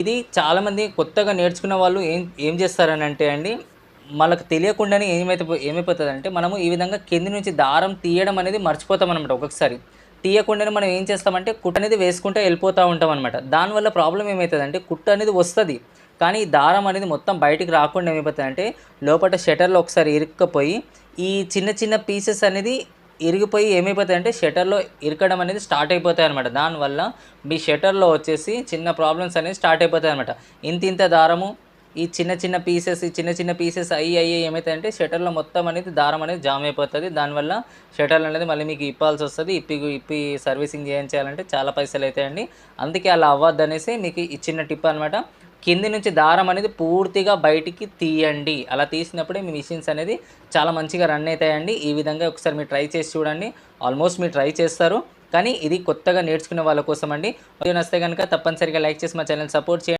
ఇది చాలామంది కొత్తగా నేర్చుకున్న వాళ్ళు ఏం ఏం చేస్తారనంటే అండి, వాళ్ళకి తెలియకుండానే ఏమైపోతదంటే, మనము ఈ విధంగా కింది నుంచి దారం తీయడం అనేది మర్చిపోతామనమాట ఒక్కొక్కసారి. తీయకుండానే మనం ఏం చేస్తామంటే, కుట్టనేది వేసుకుంటా ఎళ్ళిపోతా ఉంటామనమాట. దానివల్ల ప్రాబ్లమ్ ఏమైతదంటే, కుట్టనేది వస్తది. కానీ ఈ దారం అనేది మొత్తం బయటికి రాకుండా ఏమైపోతదంటే, లోపట షట్టర్‌లో ఒకసారి ఇరుక్కపోయి, ఈ చిన్న చిన్న పీసెస్ అనేది ఇరిగిపోయి ఏమైపోతాయంటే, షట్టర్‌లో ఇరకడం అనేది స్టార్ట్ అయిపోతాయనమాట. దానివల్ల మీ షట్టర్‌లో వచ్చేసి చిన్న ప్రాబ్లమ్స్ అనేవి స్టార్ట్ అయిపోతాయనమాట. ఇంతింత దారము, ఈ చిన్న చిన్న పీసెస్ అయ్యి ఏమైతాయంటే షట్టర్‌లో మొత్తం అనేది దారం అనేది జామ్ అయిపోతది. దానివల్ల షట్టర్ అనేది మళ్ళీ మీకు ఇప్పాల్సొస్తది. ఇప్పి సర్వీసింగ్ చేయించాలంటే చాలా పైసలైతాయండి. అందుకే అలా అవ్వద్దనేసి మీకు ఈ చిన్న టిప్ అనమాట. కింది నుంచి దారం అనేది పూర్తిగా బయటికి తీయండి. అలా తీసినప్పుడే మీ మిషన్స్ అనేది చాలా మంచిగా రన్ అయితాయండి. ఈ విధంగా ఒకసారి మీరు ట్రై చేసి చూడండి. ఆల్మోస్ట్ మీరు ట్రై చేస్తారు. కానీ ఇది కొత్తగా నేర్చుకునే వాళ్ళ కోసమండి. వీడియో నచ్చితే గనుక తప్పనిసరిగా లైక్ చేసి మా ఛానెల్‌ని సపోర్ట్ చేయండి.